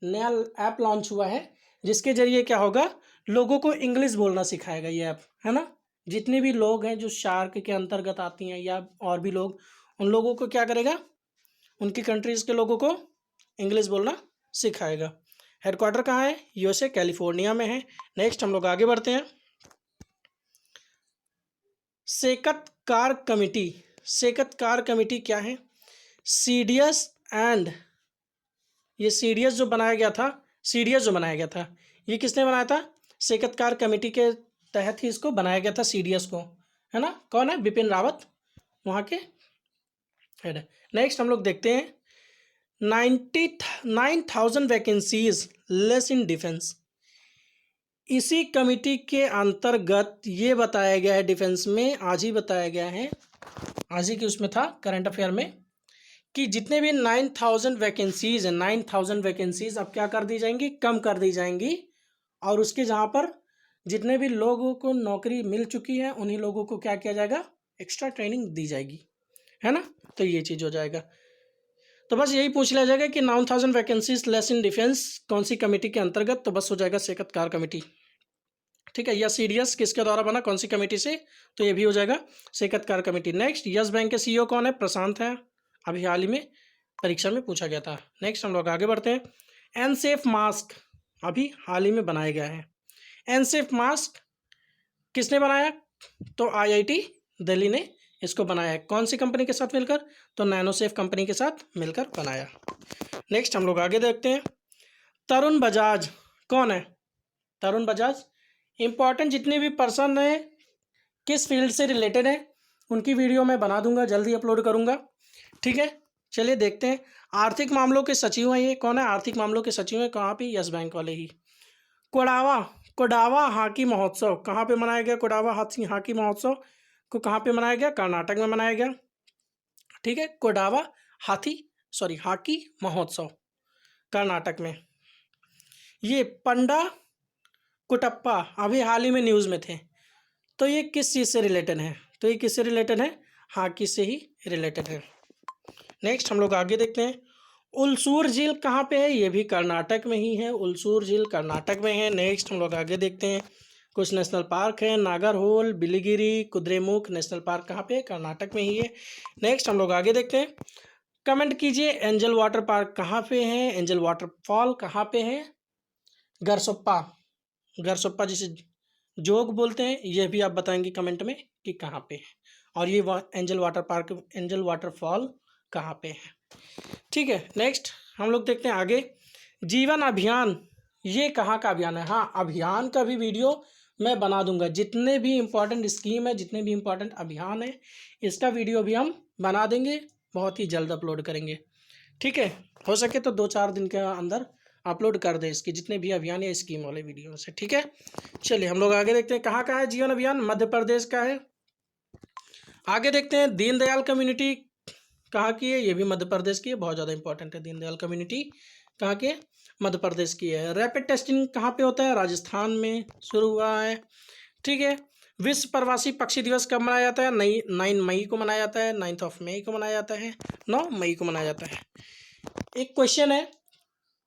नया ऐप लॉन्च हुआ है, जिसके जरिए क्या होगा, लोगों को इंग्लिश बोलना सिखाएगा ये ऐप, है ना। जितने भी लोग हैं जो शार्क के अंतर्गत आती हैं या और भी लोग, उन लोगों को क्या करेगा, उनकी कंट्रीज़ के लोगों को इंग्लिश बोलना सिखाएगा। हेडक्वार्टर कहाँ है, यूएसए कैलिफोर्निया में है। नेक्स्ट हम लोग आगे बढ़ते हैं। सेकत्कार कमिटी, सेकत्कार कमिटी क्या है, सीडीएस एंड, ये सीडीएस जो बनाया गया था, सीडीएस जो बनाया गया था ये किसने बनाया था, सेकत्कार कमेटी के तहत ही इसको बनाया गया था सीडीएस को, है ना। कौन है, बिपिन रावत वहाँ के हेड है। नेक्स्ट हम लोग देखते हैं 99,000 वैकेंसीज लेस इन डिफेंस। इसी कमेटी के अंतर्गत ये बताया गया है, डिफेंस में आज ही बताया गया है, आज ही की उसमें था करंट अफेयर में, कि जितने भी 9,000 वैकेंसीज हैं, 9,000 वैकेंसीज अब क्या कर दी जाएंगी, कम कर दी जाएंगी, और उसके जहाँ पर जितने भी लोगों को नौकरी मिल चुकी है उन्हीं लोगों को क्या किया जाएगा, एक्स्ट्रा ट्रेनिंग दी जाएगी, है ना। तो ये चीज़ हो जाएगा। तो बस यही पूछ लिया जाएगा कि 9,000 वैकेंसीज लेस इन डिफेंस कौन सी कमेटी के अंतर्गत, तो बस हो जाएगा सेकत्कार कमेटी, ठीक है। या सीडीएस किसके द्वारा बना, कौन सी कमेटी से, तो ये भी हो जाएगा सेकत्कार कमेटी। नेक्स्ट, यस बैंक के सीईओ कौन है, प्रशांत है, अभी हाल ही में परीक्षा में पूछा गया था। नेक्स्ट हम लोग आगे बढ़ते हैं। एनसेफ मास्क अभी हाल ही में बनाया गया है। एनसेफ मास्क किसने बनाया, तो आईआईटी दिल्ली ने इसको बनाया है। कौन सी कंपनी के साथ मिलकर, तो नैनोसेफ कंपनी के साथ मिलकर बनाया। नेक्स्ट हम लोग आगे देखते हैं। तरुण बजाज कौन है, तरुण बजाज इंपॉर्टेंट जितने भी पर्सन हैं किस फील्ड से रिलेटेड है उनकी वीडियो मैं बना दूंगा, जल्दी अपलोड करूंगा, ठीक है। चलिए देखते हैं। आर्थिक मामलों के सचिव हैं, ये कौन है, आर्थिक मामलों के सचिव हैं, कहाँ पे, यस बैंक वाले ही। कोडावा हॉकी महोत्सव कहाँ पे मनाया गया, कोडावा हॉकी महोत्सव को कहाँ पे मनाया गया, कर्नाटक में मनाया गया, ठीक है। कोडावा हॉकी महोत्सव कर्नाटक में। ये पंडा कुटप्पा अभी हाल ही में न्यूज़ में थे, तो ये किस चीज़ से रिलेटेड है, तो ये किससे रिलेटेड है, हॉकी से ही रिलेटेड है। नेक्स्ट हम लोग आगे देखते हैं। उलसूर झील कहाँ पे है, ये भी कर्नाटक में ही है, उलसूर झील कर्नाटक में है। नेक्स्ट हम लोग आगे देखते हैं। कुछ नेशनल पार्क है, नागरहोल, बिलीगिरी, कुद्रेमुख नेशनल पार्क कहाँ पे है, कर्नाटक में ही है। नेक्स्ट हम लोग आगे देखते हैं। कमेंट कीजिए एंजल वाटर पार्क कहाँ पे है, एंजल वाटरफॉल कहाँ पे है, गरसोप्पा जिसे जोग बोलते हैं, यह भी आप बताएंगे कमेंट में कि कहाँ पे है, और ये angel water park, angel waterfall कहाँ पे है, ठीक है। नेक्स्ट हम लोग देखते हैं आगे। जीवन अभियान ये कहाँ का अभियान है, हाँ अभियान का भी वीडियो मैं बना दूंगा, जितने भी इम्पोर्टेंट स्कीम है, जितने भी इम्पोर्टेंट अभियान है, इसका वीडियो भी हम बना देंगे, बहुत ही जल्द अपलोड करेंगे, ठीक है। हो सके तो 2-4 दिन के अंदर अपलोड कर दे इसके जितने भी अभियान या स्कीम वाले वीडियो से, ठीक है। चलिए हम लोग आगे देखते हैं। कहाँ का है जीवन अभियान, मध्य प्रदेश का है। आगे देखते हैं। दीनदयाल कम्युनिटी कहाँ की है, ये भी मध्य प्रदेश की है, बहुत ज़्यादा इंपॉर्टेंट है। दीनदयाल कम्युनिटी कहाँ की है, मध्य प्रदेश की है। रैपिड टेस्टिंग कहाँ पे होता है, राजस्थान में शुरू हुआ है, ठीक है। विश्व प्रवासी पक्षी दिवस कब मनाया जाता है, 9 मई को मनाया जाता है, 9 मई को मनाया जाता है, 9 मई को मनाया जाता है। एक क्वेश्चन है,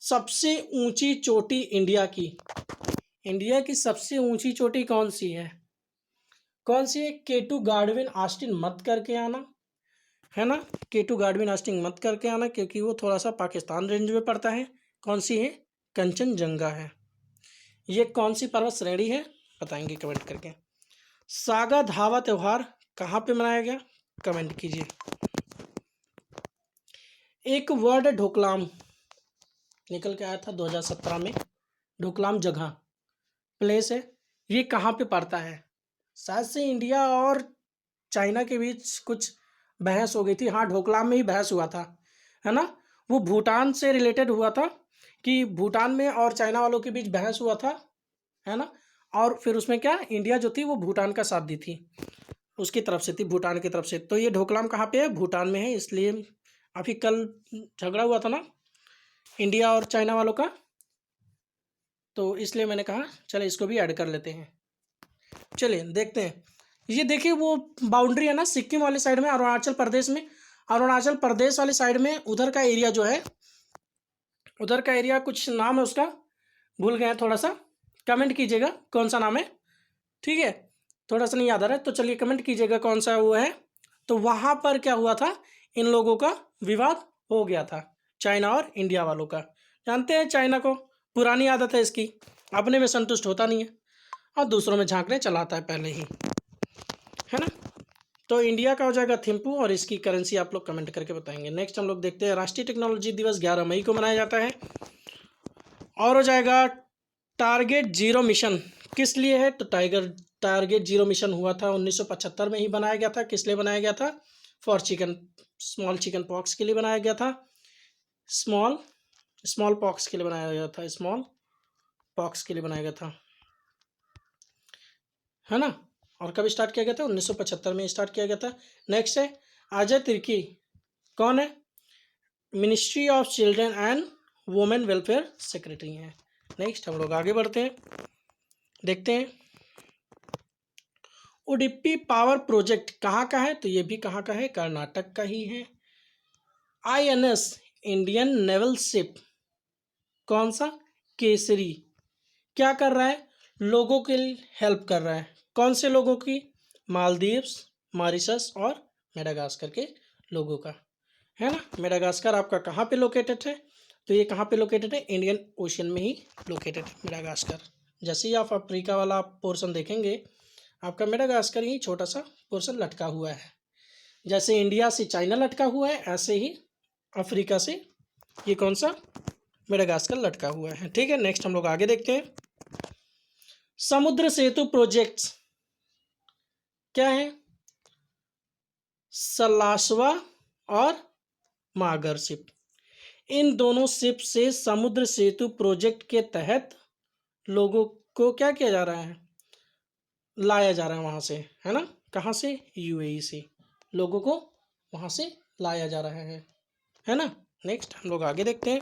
सबसे ऊंची चोटी इंडिया की सबसे ऊंची चोटी कौन सी है, कौन सी है, केटू गार्डविन ऑस्टिन मत करके आना, है ना। केटू गार्डविन ऑस्टिन मत करके आना क्योंकि वो थोड़ा सा पाकिस्तान रेंज में पड़ता है। कौन सी है, कंचनजंगा है। ये कौन सी पर्वत श्रेणी है, बताएंगे कमेंट करके। सागा धावा त्यौहार कहाँ पे मनाया गया, कमेंट कीजिए। एक वर्ड ढोकलाम निकल के आया था 2017 में, ढोकलाम जगह प्लेस है, ये कहाँ पे पड़ता है, शायद से इंडिया और चाइना के बीच कुछ बहस हो गई थी, हाँ ढोकलाम में ही बहस हुआ था, है ना। वो भूटान से रिलेटेड हुआ था, कि भूटान में और चाइना वालों के बीच बहस हुआ था, है ना। और फिर उसमें क्या, इंडिया जो थी वो भूटान का साथ दी थी, उसकी तरफ से थी, भूटान की तरफ से। तो ये ढोकलाम कहाँ पे है, भूटान में है। इसलिए अभी कल झगड़ा हुआ था ना इंडिया और चाइना वालों का, तो इसलिए मैंने कहा चले इसको भी ऐड कर लेते हैं। चलिए देखते हैं। ये देखिए वो बाउंड्री है ना, सिक्किम वाले साइड में, अरुणाचल प्रदेश में, अरुणाचल प्रदेश वाले साइड में उधर का एरिया जो है, उधर का एरिया कुछ नाम है उसका, भूल गए हैं थोड़ा सा, कमेंट कीजिएगा कौन सा नाम है, ठीक है। थोड़ा सा नहीं याद आ रहा है, तो चलिए कमेंट कीजिएगा कौन सा वो है। तो वहाँ पर क्या हुआ था, इन लोगों का विवाद हो गया था, चाइना और इंडिया वालों का। जानते हैं चाइना को, पुरानी आदत है इसकी, अपने में संतुष्ट होता नहीं है और दूसरों में झांकने चलाता है पहले ही, है ना। तो इंडिया का हो जाएगा थिम्पू और इसकी करेंसी आप लोग कमेंट करके बताएंगे। नेक्स्ट हम लोग देखते हैं, राष्ट्रीय टेक्नोलॉजी दिवस 11 मई को मनाया जाता है। और हो जाएगा टारगेट जीरो मिशन, किस लिए है, तो टारगेट जीरो मिशन हुआ था 1975 में ही बनाया गया था। किस लिए बनाया गया था, फॉर स्मॉल चिकन पॉक्स के लिए बनाया गया था, स्मॉल पॉक्स के लिए बनाया गया था, स्मॉल पॉक्स के लिए बनाया गया था, है ना। और कब स्टार्ट किया गया था, 1975 में स्टार्ट किया गया था। नेक्स्ट है अजय तिर्की, कौन है, ministry of children and women welfare secretary हैं। नेक्स्ट हम लोग आगे बढ़ते हैं, देखते हैं उडुपी पावर प्रोजेक्ट कहाँ का है, तो ये भी कहाँ का है, कर्नाटक का ही है। INS इंडियन नेवल शिप, कौन सा, केसरी, क्या कर रहा है, लोगों के लिए हेल्प कर रहा है, कौन से लोगों की, मालदीव्स, मॉरिशस और मेडागास्कर के लोगों का, है ना। मेडागास्कर आपका कहाँ पे लोकेटेड है, तो ये कहाँ पे लोकेटेड है, इंडियन ओशियन में ही लोकेटेड है मेडागास्कर। जैसे ही आप अफ्रीका वाला पोर्शन देखेंगे, आपका मेडागास्कर ही छोटा सा पोर्शन लटका हुआ है। जैसे इंडिया से चाइना लटका हुआ है, ऐसे ही अफ्रीका से ये कौन सा, मेडागास्कर लटका हुआ है, ठीक है। नेक्स्ट हम लोग आगे देखते हैं, समुद्र सेतु प्रोजेक्ट्स क्या है, सलाशवा और मागर शिप, इन दोनों शिप से समुद्र सेतु प्रोजेक्ट के तहत लोगों को क्या किया जा रहा है, लाया जा रहा है वहाँ से, है ना। कहाँ से, UAE से लोगों को वहाँ से लाया जा रहा है ना। नेक्स्ट हम लोग आगे देखते हैं,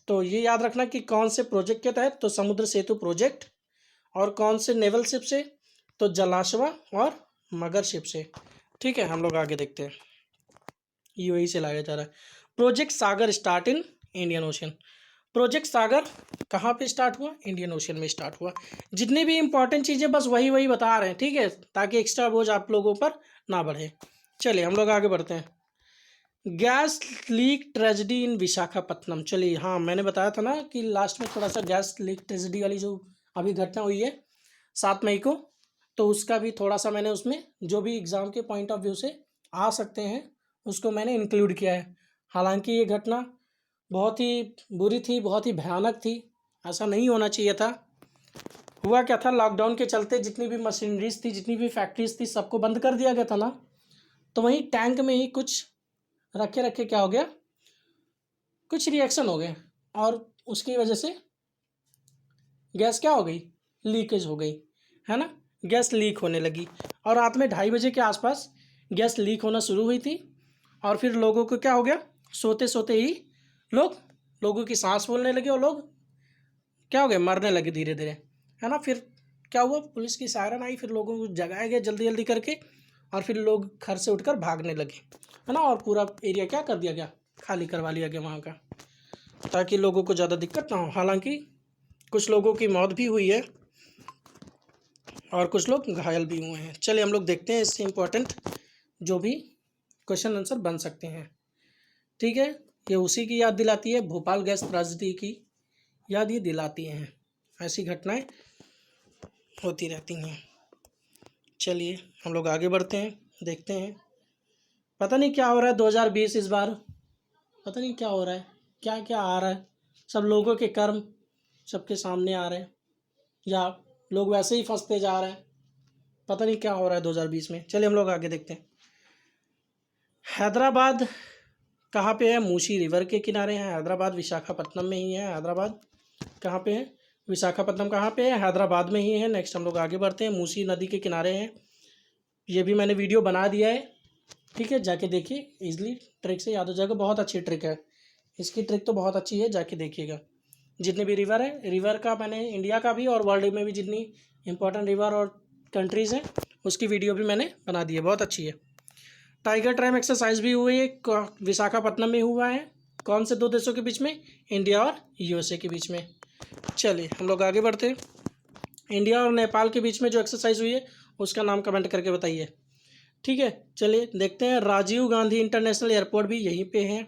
तो ये याद रखना कि कौन से प्रोजेक्ट के तहत, तो समुद्र सेतु प्रोजेक्ट, और कौन से नेवल शिप से, तो जलाशवा और मगर शिप से, ठीक है। हम लोग आगे देखते हैं, UAE से लाया जा रहा है। Project Sagar start in Indian Ocean, project Sagar कहाँ पे स्टार्ट हुआ, इंडियन ओशन में स्टार्ट हुआ। जितनी भी इंपॉर्टेंट चीज़ें बस वही बता रहे हैं, ठीक है, ताकि एक्स्ट्रा बोझ आप लोगों पर ना बढ़े। चलिए हम लोग आगे बढ़ते हैं, गैस लीक ट्रेजेडी इन विशाखापत्तनम। चलिए, हाँ मैंने बताया था ना कि लास्ट में थोड़ा सा गैस लीक ट्रेजेडी वाली जो अभी घटना हुई है 7 मई को, तो उसका भी थोड़ा सा मैंने उसमें जो भी एग्ज़ाम के पॉइंट ऑफ व्यू से आ सकते हैं उसको मैंने इंक्लूड किया है। हालांकि ये घटना बहुत ही बुरी थी, बहुत ही भयानक थी, ऐसा नहीं होना चाहिए था। हुआ क्या था, लॉकडाउन के चलते जितनी भी मशीनरीज थी, जितनी भी फैक्ट्रीज थी, सबको बंद कर दिया गया था ना। तो वहीं टैंक में ही कुछ रखे क्या हो गया, कुछ रिएक्शन हो गए और उसकी वजह से गैस क्या हो गई, लीकेज हो गई, है ना। गैस लीक होने लगी और रात में 2:30 बजे के आसपास गैस लीक होना शुरू हुई थी। और फिर लोगों को क्या हो गया, सोते सोते ही लोगों की सांस फूलने लगी और लोग क्या हो गए, मरने लगे धीरे धीरे, है ना। फिर क्या हुआ, पुलिस की सायरन आई, फिर लोगों को जगाया गया जल्दी जल्दी करके और फिर लोग घर से उठकर भागने लगे, है ना। और पूरा एरिया क्या कर दिया गया, खाली करवा लिया गया वहाँ का, ताकि लोगों को ज़्यादा दिक्कत ना हो। हालांकि कुछ लोगों की मौत भी हुई है और कुछ लोग घायल भी हुए हैं। चलिए हम लोग देखते हैं इससे इम्पोर्टेंट जो भी क्वेश्चन आंसर बन सकते हैं, ठीक है। ये उसी की याद दिलाती है, भोपाल गैस त्रासदी की याद ये दिलाती हैं। ऐसी घटनाएं होती रहती हैं। चलिए हम लोग आगे बढ़ते हैं, देखते हैं। पता नहीं क्या हो रहा है 2020 इस बार, पता नहीं क्या हो रहा है, क्या क्या आ रहा है, सब लोगों के कर्म सबके सामने आ रहे हैं या लोग वैसे ही फंसते जा रहे हैं, पता नहीं क्या हो रहा है 2020 में। चलिए हम लोग आगे देखते हैं। हैदराबाद कहाँ पे है, मूसी रिवर के किनारे है हैदराबाद, विशाखापट्टनम में ही है हैदराबाद। कहाँ पे है, विशाखापट्टनम कहाँ पे है, हैदराबाद में ही है। नेक्स्ट हम लोग आगे बढ़ते हैं, मूसी नदी के किनारे हैं, ये भी मैंने वीडियो बना दिया है, ठीक है, जाके देखिए, इजीली ट्रिक से याद हो जाएगा। बहुत अच्छी ट्रिक है, इसकी ट्रिक तो बहुत अच्छी है, जाके देखिएगा। जितने भी रिवर है, रिवर का मैंने इंडिया का भी और वर्ल्ड में भी जितनी इंपॉर्टेंट रिवर और कंट्रीज़ हैं उसकी वीडियो भी मैंने बना दी है, बहुत अच्छी है। टाइगर ट्राइम एक्सरसाइज भी हुई है, विशाखापट्टनम में हुआ है। कौन से 2 देशों के बीच में, इंडिया और USA के बीच में। चलिए हम लोग आगे बढ़ते हैं। इंडिया और नेपाल के बीच में जो एक्सरसाइज हुई है उसका नाम कमेंट करके बताइए। ठीक है, चलिए देखते हैं। राजीव गांधी इंटरनेशनल एयरपोर्ट भी यहीं पे है,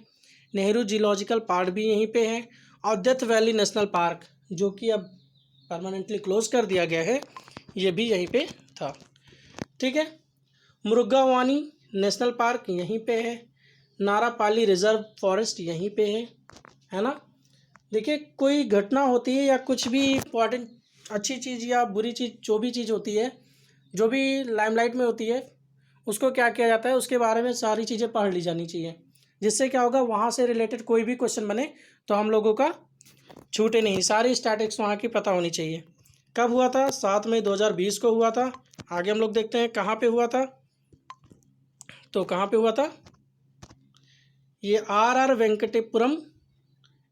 नेहरू जियोलॉजिकल पार्क भी यहीं पे है, और डेथ वैली नेशनल पार्क जो कि अब परमानेंटली क्लोज कर दिया गया है, ये भी यहीं पे था। ठीक है, मुरुगावानी नेशनल पार्क यहीं पे है, नारापाली रिजर्व फॉरेस्ट यहीं पे है ना। देखिए, कोई घटना होती है या कुछ भी इम्पोर्टेंट अच्छी चीज़ या बुरी चीज़, जो भी चीज़ होती है, जो भी लाइमलाइट में होती है, उसको क्या किया जाता है, उसके बारे में सारी चीज़ें पढ़ ली जानी चाहिए, जिससे क्या होगा, वहाँ से रिलेटेड कोई भी क्वेश्चन बने तो हम लोगों का छूटे नहीं, सारी स्टैटिक्स वहाँ की पता होनी चाहिए। कब हुआ था? 7 मई 2020 को हुआ था। आगे हम लोग देखते हैं कहाँ पे हुआ था। तो कहाँ पे हुआ था? ये RR वेंकटेपुरम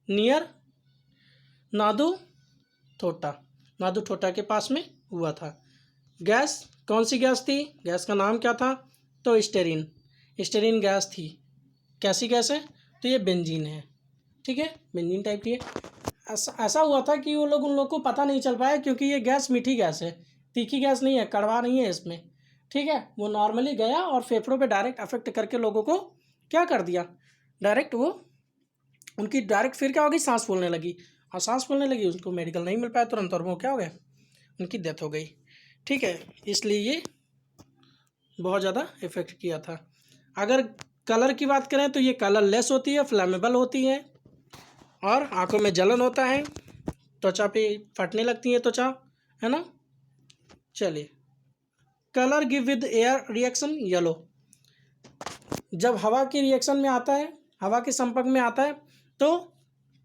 नियर नादू थोटा के पास में हुआ था। गैस कौन सी गैस थी? गैस का नाम क्या था? तो स्टेरिन गैस थी। कैसी गैस है? तो ये बेंजीन है। ठीक है, बेंजीन टाइप की है। ऐसा हुआ था कि उन लोग को पता नहीं चल पाया, क्योंकि ये गैस मीठी गैस है, तीखी गैस नहीं है, कड़वा नहीं है इसमें। ठीक है, वो नॉर्मली गया और फेफड़ों पे डायरेक्ट अफेक्ट करके लोगों को क्या कर दिया, डायरेक्ट वो उनकी डायरेक्ट फिर क्या होगी, सांस फूलने लगी, और सांस फूलने लगी, उनको मेडिकल नहीं मिल पाया तुरंत, और वो क्या हो गया, उनकी डेथ हो गई। ठीक है, इसलिए ये बहुत ज़्यादा इफेक्ट किया था। अगर कलर की बात करें तो ये कलरलेस होती है, फ्लैमेबल होती है, और आंखों में जलन होता है, त्वचा पे फटने लगती है त्वचा, है ना। चलिए, colour give with air reaction yellow, जब हवा के रिएक्शन में आता है, हवा के संपर्क में आता है तो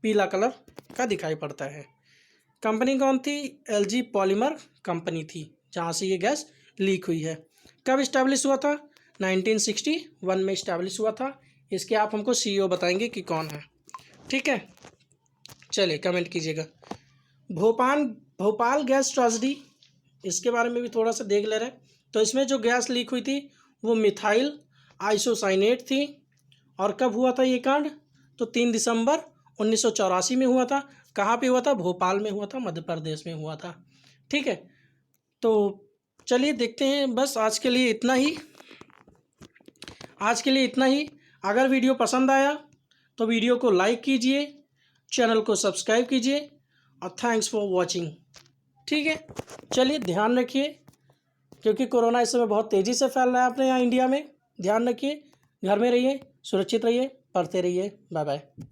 पीला कलर का दिखाई पड़ता है। कंपनी कौन थी? LG पॉलीमर कंपनी थी, जहाँ से ये गैस लीक हुई है। कब इस्टेब्लिश हुआ था? 1961 में इस्टेब्लिश हुआ था। इसके आप हमको CEO बताएंगे कि कौन है। ठीक है, चलिए कमेंट कीजिएगा। भोपाल गैस ट्रेजेडी, इसके बारे में भी थोड़ा सा देख ले रहे हैं। तो इसमें जो गैस लीक हुई थी वो मिथाइल आइसोसाइनेट थी। और कब हुआ था ये कांड? तो 3 दिसंबर 1984 में हुआ था। कहाँ पे हुआ था? भोपाल में हुआ था, मध्य प्रदेश में हुआ था। ठीक है, तो चलिए देखते हैं। बस आज के लिए इतना ही। अगर वीडियो पसंद आया तो वीडियो को लाइक कीजिए, चैनल को सब्सक्राइब कीजिए, और थैंक्स फॉर वॉचिंग। ठीक है, चलिए ध्यान रखिए, क्योंकि कोरोना इस समय बहुत तेज़ी से फैल रहा है अपने यहाँ इंडिया में। ध्यान रखिए, घर में रहिए, सुरक्षित रहिए, पढ़ते रहिए। Bye bye.